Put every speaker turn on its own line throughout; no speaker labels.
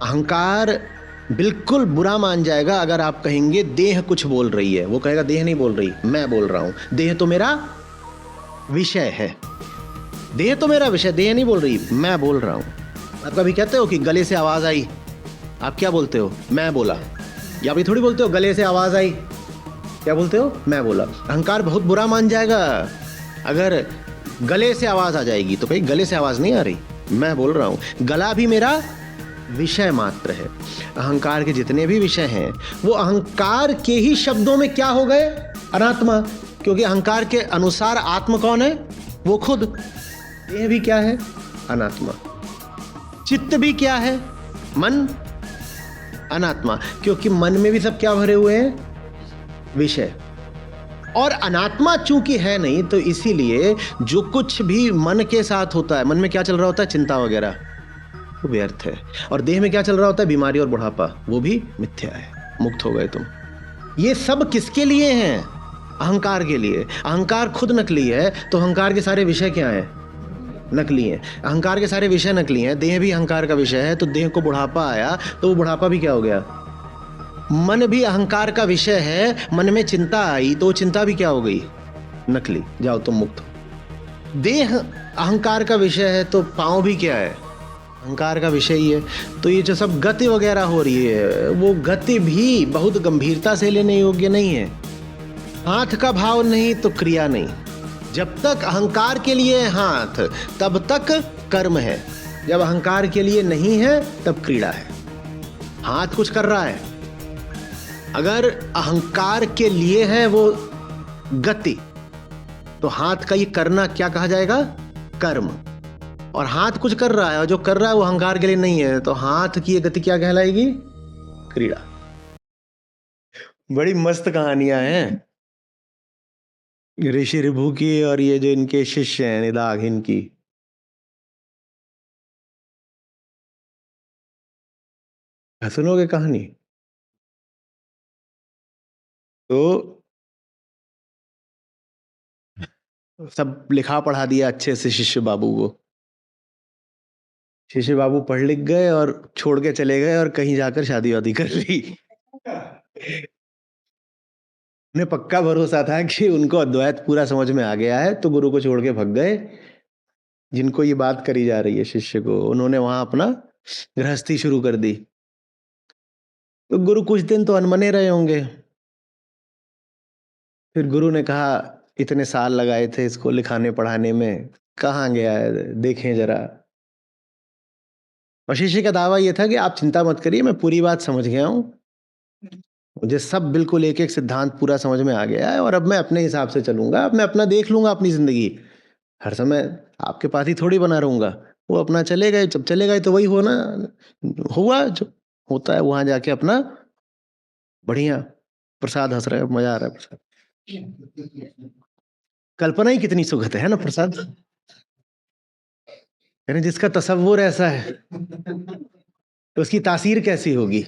अहंकार बिल्कुल बुरा मान जाएगा अगर आप कहेंगे देह कुछ बोल रही है। वो कहेगा देह नहीं बोल रही, मैं बोल रहा हूं। देह तो मेरा विषय है, देह तो मेरा विषय, देह नहीं बोल रही, मैं बोल रहा हूं। आप कभी कहते हो कि गले से आवाज आई? आप क्या बोलते हो? मैं बोला। या भी थोड़ी बोलते हो गले से आवाज आई, क्या बोलते हो? मैं बोला। अहंकार बहुत बुरा मान जाएगा अगर गले से आवाज आ जाएगी तो कहीं गले से आवाज नहीं आ रही, मैं बोल रहा हूं। गला भी मेरा विषय मात्र है। अहंकार के जितने भी विषय हैं वो अहंकार के ही शब्दों में क्या हो गए? अनात्मा। क्योंकि अहंकार के अनुसार आत्मा कौन है? वो खुद। देह भी क्या है? अनात्मा। चित्त भी क्या है? मन, अनात्मा। क्योंकि मन में भी सब क्या भरे हुए हैं? विषय। और अनात्मा चूंकि है नहीं तो इसीलिए जो कुछ भी मन के साथ होता है, मन में क्या चल रहा होता है? चिंता वगैरह, वो व्यर्थ है। और देह में क्या चल रहा होता है? बीमारी और बुढ़ापा, वो भी मिथ्या है। मुक्त हो गए तुम। ये सब किसके लिए हैं? अहंकार के लिए। अहंकार खुद नकली है तो अहंकार के सारे विषय क्या हैं? नकली हैं। अहंकार के सारे विषय नकली हैं। देह भी अहंकार का विषय है, तो देह को बुढ़ापा आया तो वो बुढ़ापा भी क्या हो गया? मन भी अहंकार का विषय है, मन में चिंता आई तो चिंता भी क्या हो गई? नकली। जाओ तुम मुक्त हो। देह अहंकार का विषय है तो पांव भी क्या है? अहंकार का विषय ही है। तो ये जो सब गति वगैरह हो रही है वो गति भी बहुत गंभीरता से लेने योग्य नहीं है। हाथ का भाव नहीं तो क्रिया नहीं। जब तक अहंकार के लिए हाथ तब तक कर्म है, जब अहंकार के लिए नहीं है तब क्रीड़ा है। हाथ कुछ कर रहा है, अगर अहंकार के लिए है वो गति, तो हाथ का ये करना क्या कहा जाएगा? कर्म। और हाथ कुछ कर रहा है और जो कर रहा है वो अहंकार के लिए नहीं है, तो हाथ की ये गति क्या कहलाएगी? क्रीड़ा। बड़ी मस्त कहानियां हैं ऋषि ऋभु की और ये जो इनके शिष्य हैं निदाघ, इनकी। सुनोगे कहानी तो सब लिखा पढ़ा दिया अच्छे से शिष्य बाबू को। शिष्य बाबू पढ़ लिख गए और छोड़ के चले गए और कहीं जाकर शादी वादी कर ली। उन्हें पक्का भरोसा था कि उनको अद्वैत पूरा समझ में आ गया है, तो गुरु को छोड़ के भग गए। जिनको ये बात करी जा रही है शिष्य को, उन्होंने वहां अपना गृहस्थी शुरू कर दी। तो गुरु कुछ दिन तो अनमने रहे होंगे। फिर गुरु ने कहा इतने साल लगाए थे इसको लिखाने पढ़ाने में, कहाँ गया है, देखें जरा। और शिष्य का दावा यह था कि आप चिंता मत करिए, मैं पूरी बात समझ गया हूं, मुझे सब बिल्कुल एक एक सिद्धांत पूरा समझ में आ गया है और अब मैं अपने हिसाब से चलूंगा, अब मैं अपना देख लूंगा अपनी जिंदगी। हर समय आपके पास ही थोड़ी बना रहूंगा। वो अपना चले गए, जब चले गए तो वही होना हुआ जो होता है। वहां जाके अपना बढ़िया प्रसाद हंस रहे, मजा आ रहा है प्रसाद। कल्पना ही कितनी सुखद है ना प्रसाद। यानी जिसका तसव्वुर ऐसा है तो उसकी तासीर कैसी होगी।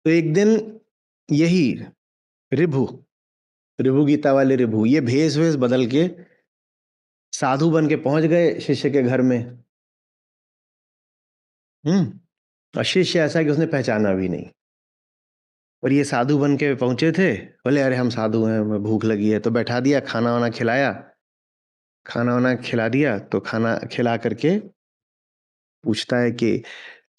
तो एक दिन यही ऋभु, ऋभु गीता वाले ऋभु, ये भेष वेश बदल के साधु बन के पहुंच गए शिष्य के घर में। और शिष्य ऐसा कि उसने पहचाना भी नहीं। और ये साधु बन के पहुंचे थे, बोले अरे हम साधु हैं, हमें भूख लगी है। तो बैठा दिया, खाना वाना खिलाया। खाना वाना खिला दिया तो खाना खिला करके पूछता है कि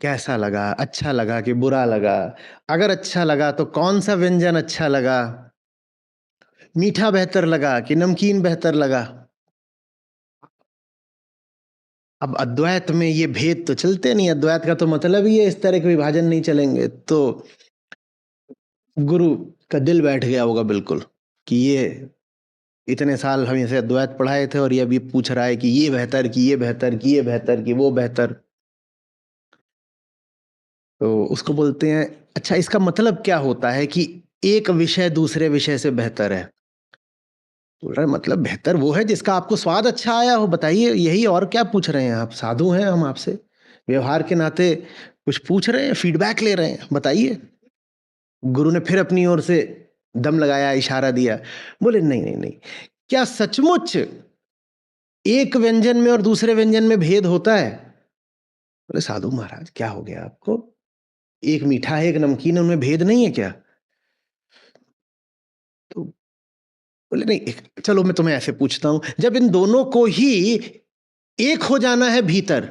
कैसा लगा, अच्छा लगा कि बुरा लगा? अगर अच्छा लगा तो कौन सा व्यंजन अच्छा लगा? मीठा बेहतर लगा कि नमकीन बेहतर लगा? अब अद्वैत में ये भेद तो चलते नहीं, अद्वैत का तो मतलब ही है इस तरह के विभाजन नहीं चलेंगे। तो गुरु का दिल बैठ गया होगा बिल्कुल कि ये इतने साल हम इसे अद्वैत पढ़ाए थे और ये अभी पूछ रहा है कि ये बेहतर, कि ये बेहतर, कि ये बेहतर, कि वो बेहतर। तो उसको बोलते हैं अच्छा इसका मतलब क्या होता है कि एक विषय दूसरे विषय से बेहतर है? बोल रहा है मतलब बेहतर वो है जिसका आपको स्वाद अच्छा आया हो, बताइए यही, और क्या पूछ रहे हैं आप? साधु हैं हम, आपसे व्यवहार के नाते कुछ पूछ रहे हैं, फीडबैक ले रहे हैं, बताइए। गुरु ने फिर अपनी ओर से दम लगाया, इशारा दिया। बोले नहीं नहीं नहीं, क्या सचमुच एक व्यंजन में और दूसरे व्यंजन में भेद होता है? बोले साधु महाराज क्या हो गया आपको, एक मीठा है एक नमकीन है, उनमें भेद नहीं है क्या? तो बोले नहीं, चलो मैं तुम्हें ऐसे पूछता हूं, जब इन दोनों को ही एक हो जाना है भीतर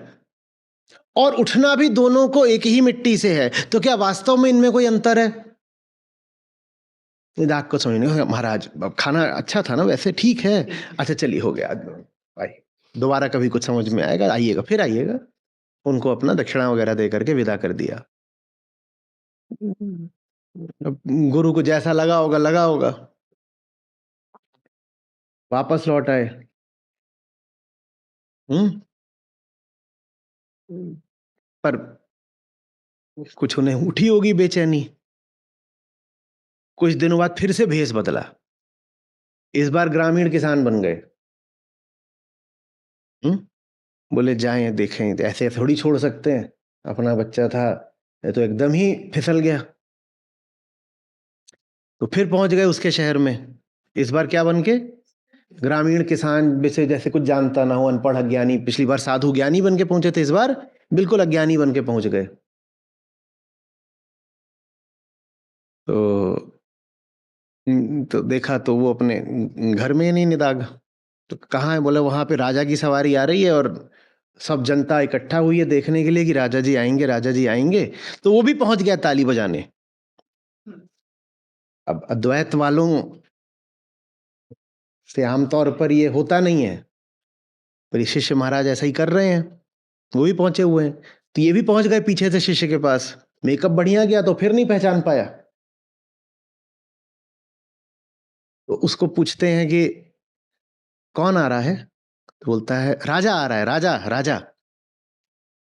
और उठना भी दोनों को एक ही मिट्टी से है, तो क्या वास्तव में इनमें कोई अंतर है? दाग को समझ नहीं। महाराज खाना अच्छा था ना, वैसे ठीक है, अच्छा चलिए हो गया, भाई दोबारा कभी कुछ समझ में आएगा आइएगा, फिर आइएगा। उनको अपना दक्षिणा वगैरह दे करके विदा कर दिया। अब गुरु को जैसा लगा होगा लगा होगा, वापस लौट आए। पर कुछ उन्हें उठी होगी बेचैनी। कुछ दिनों बाद फिर से भेष बदला, इस बार ग्रामीण किसान बन गए। बोले जाएं देखें, ऐसे थोड़ी छोड़ सकते हैं, अपना बच्चा था, ये तो एकदम ही फिसल गया। तो फिर पहुंच गए उसके शहर में, इस बार क्या बन के? ग्रामीण किसान, जैसे जैसे कुछ जानता ना हो, अनपढ़ अज्ञानी। पिछली बार साधु ज्ञानी बन के पहुंचे थे, इस बार बिल्कुल अज्ञानी बन के पहुंच गए। तो देखा तो वो अपने घर में ही नहीं निदाग। तो कहाँ है? बोले वहां पे राजा की सवारी आ रही है और सब जनता इकट्ठा हुई है देखने के लिए कि राजा जी आएंगे, राजा जी आएंगे। तो वो भी पहुंच गया ताली बजाने। अब अद्वैत वालों से आमतौर पर ये होता नहीं है, पर ये शिष्य महाराज ऐसा ही कर रहे हैं, वो भी पहुंचे हुए हैं। तो ये भी पहुंच गए पीछे से शिष्य के पास। मेकअप बढ़िया गया तो फिर नहीं पहचान पाया। तो उसको पूछते हैं कि कौन आ रहा है? तो बोलता है राजा आ रहा है, राजा राजा।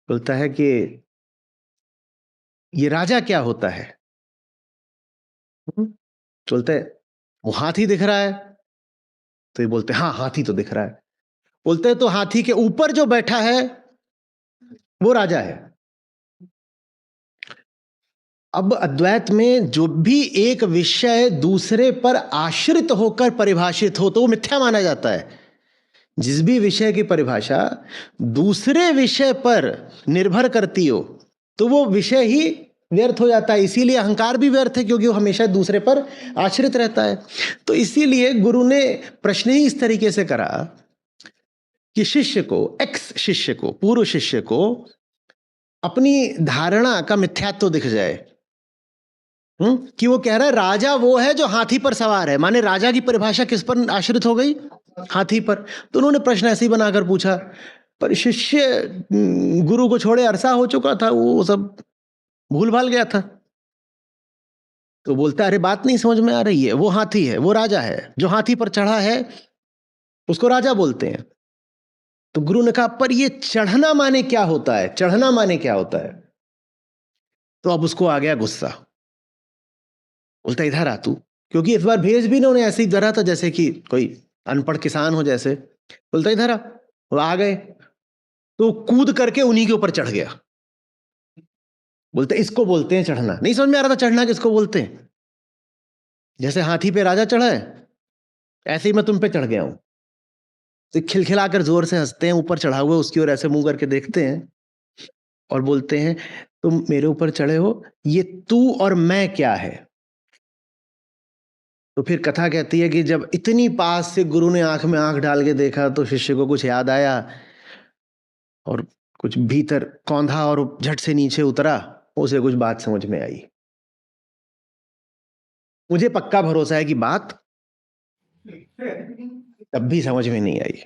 बोलता है कि ये राजा क्या होता है? बोलते है वो हाथी दिख रहा है। तो ये बोलते हाँ हाथी तो दिख रहा है। बोलते हैं तो हाथी के ऊपर जो बैठा है वो राजा है। अब अद्वैत में जो भी एक विषय दूसरे पर आश्रित होकर परिभाषित हो तो वो मिथ्या माना जाता है। जिस भी विषय की परिभाषा दूसरे विषय पर निर्भर करती हो तो वो विषय ही व्यर्थ हो जाता है। इसीलिए अहंकार भी व्यर्थ है, क्योंकि वो हमेशा दूसरे पर आश्रित रहता है। तो इसीलिए गुरु ने प्रश्न ही इस तरीके से करा कि शिष्य को, एक्स शिष्य को, पूर्व शिष्य को अपनी धारणा का मिथ्यात्व दिख जाए। कि वो कह रहा है राजा वो है जो हाथी पर सवार है, माने राजा की परिभाषा किस पर आश्रित हो गई? हाथी पर। तो उन्होंने प्रश्न ऐसे ही बनाकर पूछा, पर शिष्य गुरु को छोड़े अरसा हो चुका था, वो सब भूल भाल गया था। तो बोलता अरे बात नहीं समझ में आ रही है, वो हाथी है, वो राजा है, जो हाथी पर चढ़ा है उसको राजा बोलते हैं। तो गुरु ने कहा पर ये चढ़ना माने क्या होता है, चढ़ना माने क्या होता है? तो अब उसको आ गया गुस्सा। बोलता इधर आ तू, क्योंकि इस बार भेज भी उन्होंने ऐसे ही धरा था जैसे कि कोई अनपढ़ किसान हो जैसे। बोलता इधर आ। वो आ गए तो कूद करके उन्हीं के ऊपर चढ़ गया। बोलते इसको बोलते हैं चढ़ना। नहीं समझ में आ रहा था चढ़ना किसको बोलते हैं। जैसे हाथी पे राजा चढ़ा है ऐसे ही मैं तुम पे चढ़ गया हूं। तो खिलखिलाकर जोर से हंसते हैं, ऊपर चढ़ा हुआ उसकी ओर ऐसे मुंह करके देखते हैं और बोलते हैं तुम मेरे ऊपर चढ़े हो, ये तू और मैं क्या है? तो फिर कथा कहती है कि जब इतनी पास से गुरु ने आंख में आंख डाल के देखा तो शिष्य को कुछ याद आया और कुछ भीतर कौंधा और झट से नीचे उतरा। उसे कुछ बात समझ में आई। मुझे पक्का भरोसा है कि बात तब भी समझ में नहीं आई।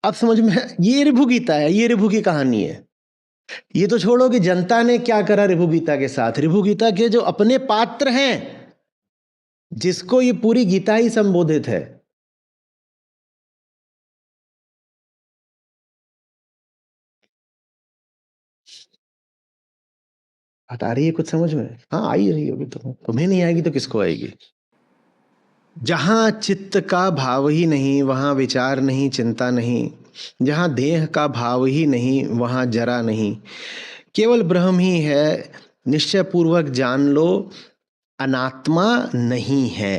अब समझ में, ये ऋभु गीता है, ये ऋभु की कहानी है। ये तो छोड़ो कि जनता ने क्या करा ऋभु गीता के साथ। ऋभु गीता के जो अपने पात्र हैं जिसको ये पूरी गीता ही संबोधित है, बात आ रही है कुछ समझ में? हाँ आई रही होगी, तो तुम्हें नहीं आएगी तो किसको आएगी? जहां चित्त का भाव ही नहीं वहां विचार नहीं, चिंता नहीं। जहां देह का भाव ही नहीं वहां जरा नहीं। केवल ब्रह्म ही है निश्चय पूर्वक जान लो अनात्मा नहीं है।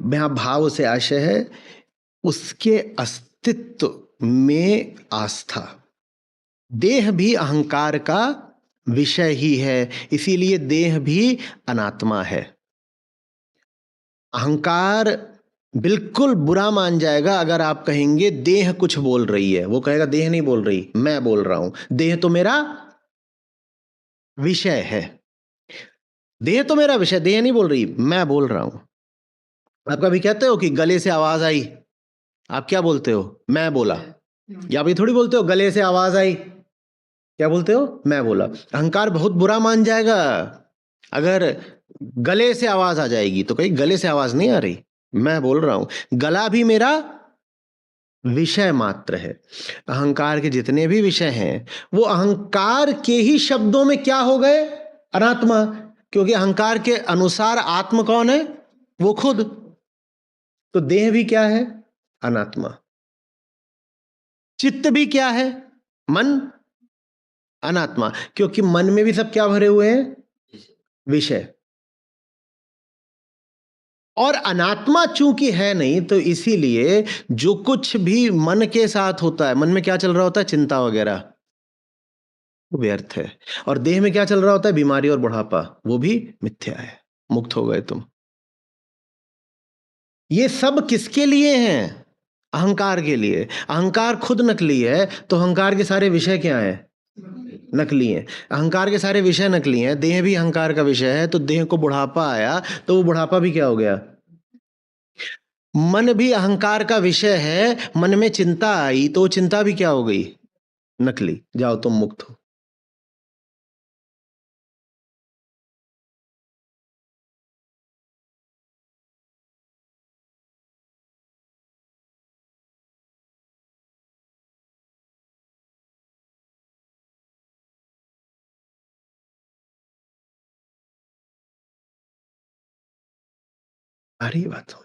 यहां भाव से आशय है उसके अस्तित्व में आस्था। देह भी अहंकार का विषय ही है, इसीलिए देह भी अनात्मा है। अहंकार बिल्कुल बुरा मान जाएगा अगर आप कहेंगे देह कुछ बोल रही है। वो कहेगा देह नहीं बोल रही, मैं बोल रहा हूं, देह तो मेरा विषय है। देह तो मेरा विषय, देह नहीं बोल रही, मैं बोल रहा हूं। आप कभी कहते हो कि गले से आवाज आई, आप क्या बोलते हो? मैं बोला। या आप ये थोड़ी बोलते हो गले से आवाज आई, क्या बोलते हो? मैं बोला। अहंकार बहुत बुरा मान जाएगा अगर गले से आवाज आ जाएगी तो कहीं गले से आवाज नहीं आ रही, मैं बोल रहा हूं। गला भी मेरा विषय मात्र है। अहंकार के जितने भी विषय हैं वो अहंकार के ही शब्दों में क्या हो गए? अनात्मा। क्योंकि अहंकार के अनुसार आत्म कौन है? वो खुद। तो देह भी क्या है? अनात्मा। चित्त भी क्या है? मन। अनात्मा। क्योंकि मन में भी सब क्या भरे हुए हैं? विषय। और अनात्मा चूंकि है नहीं तो इसीलिए जो कुछ भी मन के साथ होता है, मन में क्या चल रहा होता है? चिंता वगैरह, वो व्यर्थ है। और देह में क्या चल रहा होता है? बीमारी और बुढ़ापा, वो भी मिथ्या है। मुक्त हो गए तुम। ये सब किसके लिए हैं? अहंकार के लिए। अहंकार खुद नकली है तो अहंकार के सारे विषय क्या हैं? नकली हैं। अहंकार के सारे विषय नकली हैं। देह भी अहंकार का विषय है, तो देह को बुढ़ापा आया तो वो बुढ़ापा भी क्या हो गया? मन भी अहंकार का विषय है, मन में चिंता आई तो चिंता भी क्या हो गई? नकली। जाओ तुम मुक्त हो। अरे बात समझ।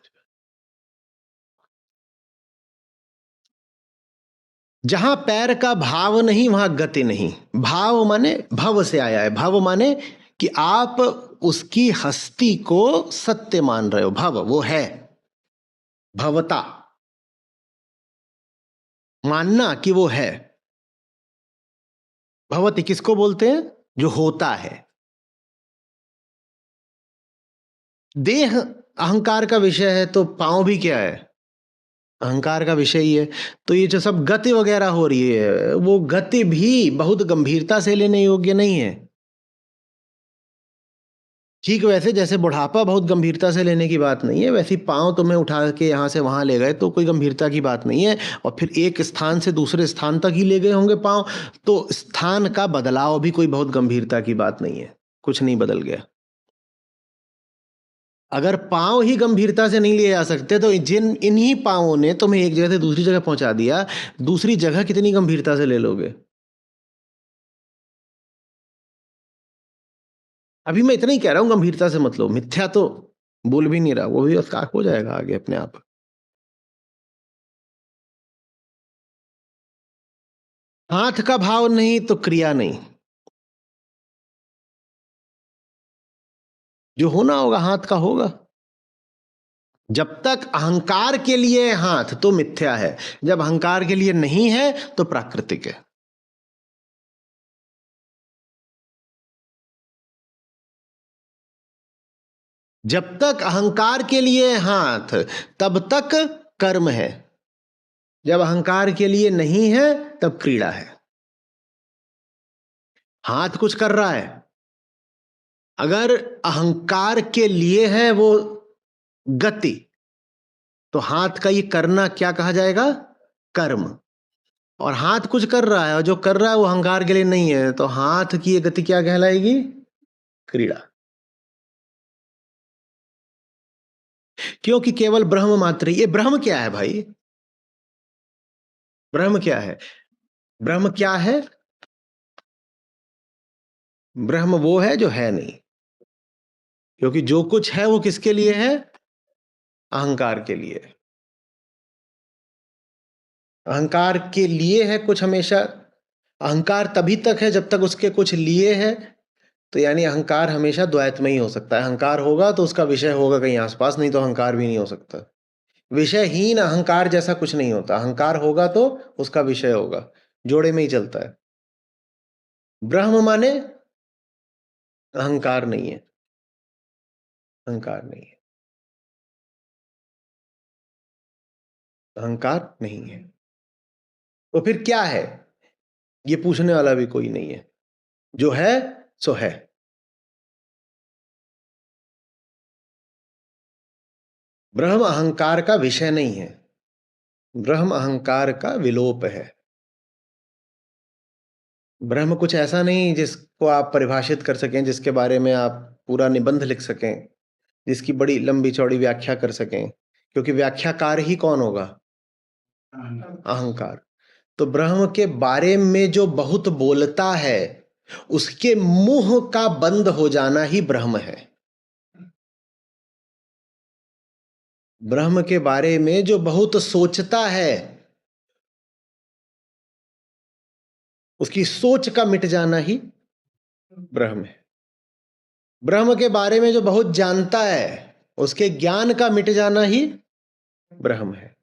जहां पैर का भाव नहीं वहां गति नहीं। भाव माने भव से आया है। भव माने कि आप उसकी हस्ती को सत्य मान रहे हो। भव वो है, भवता मानना कि वो है। भवति किसको बोलते हैं? जो होता है। देह अहंकार का विषय है तो पांव भी क्या है? अहंकार का विषय ही है। तो ये जो सब गति वगैरह हो रही है वो गति भी बहुत गंभीरता से लेने योग्य नहीं है। ठीक वैसे जैसे बुढ़ापा बहुत गंभीरता से लेने की बात नहीं है, वैसे ही पाँव तुम्हें उठा के यहाँ से वहाँ ले गए तो कोई गंभीरता की बात नहीं है। और फिर एक स्थान से दूसरे स्थान तक ही ले गए होंगे पाँव, तो स्थान का बदलाव भी कोई बहुत गंभीरता की बात नहीं है। कुछ नहीं बदल गया। अगर पाँव ही गंभीरता से नहीं लिए जा सकते तो जिन इन्हीं पाँवों ने तुम्हें एक जगह से दूसरी जगह पहुंचा दिया, दूसरी जगह कितनी गंभीरता से ले लोगे? अभी मैं इतना ही कह रहा हूं, गंभीरता से मत लो। मिथ्या तो बोल भी नहीं रहा, वो भी उसका हो जाएगा आगे अपने आप। हाथ का भाव नहीं तो क्रिया नहीं। जो होना होगा हाथ का होगा। जब तक अहंकार के लिए हाथ तो मिथ्या है, जब अहंकार के लिए नहीं है तो प्राकृतिक है। जब तक अहंकार के लिए हाथ तब तक कर्म है, जब अहंकार के लिए नहीं है तब क्रीड़ा है। हाथ कुछ कर रहा है, अगर अहंकार के लिए है वो गति, तो हाथ का ये करना क्या कहा जाएगा? कर्म। और हाथ कुछ कर रहा है और जो कर रहा है वो अहंकार के लिए नहीं है, तो हाथ की ये गति क्या कहलाएगी? क्रीड़ा। क्योंकि केवल ब्रह्म मात्र ही। ये ब्रह्म क्या है भाई? ब्रह्म क्या है? ब्रह्म क्या है? ब्रह्म वो है जो है नहीं। क्योंकि जो कुछ है वो किसके लिए है? अहंकार के लिए। अहंकार के लिए है कुछ हमेशा। अहंकार तभी तक है जब तक उसके कुछ लिए है, तो यानी अहंकार हमेशा द्वैत में ही हो सकता है। अहंकार होगा तो उसका विषय होगा कहीं आसपास, नहीं तो अहंकार भी नहीं हो सकता। विषयहीन अहंकार जैसा कुछ नहीं होता। अहंकार होगा तो उसका विषय होगा, जोड़े में ही चलता है। ब्रह्म माने अहंकार नहीं है, अहंकार नहीं है, अहंकार नहीं है। तो फिर क्या है? ये पूछने वाला भी कोई नहीं है। जो है सो है। ब्रह्म अहंकार का विषय नहीं है, ब्रह्म अहंकार का विलोप है। ब्रह्म कुछ ऐसा नहीं जिसको आप परिभाषित कर सकें, जिसके बारे में आप पूरा निबंध लिख सकें, जिसकी बड़ी लंबी चौड़ी व्याख्या कर सकें, क्योंकि व्याख्याकार ही कौन होगा? अहंकार। तो ब्रह्म के बारे में जो बहुत बोलता है, उसके मुंह का बंद हो जाना ही ब्रह्म है। ब्रह्म के बारे में जो बहुत सोचता है, उसकी सोच का मिट जाना ही ब्रह्म है। ब्रह्म के बारे में जो बहुत जानता है, उसके ज्ञान का मिट जाना ही ब्रह्म है।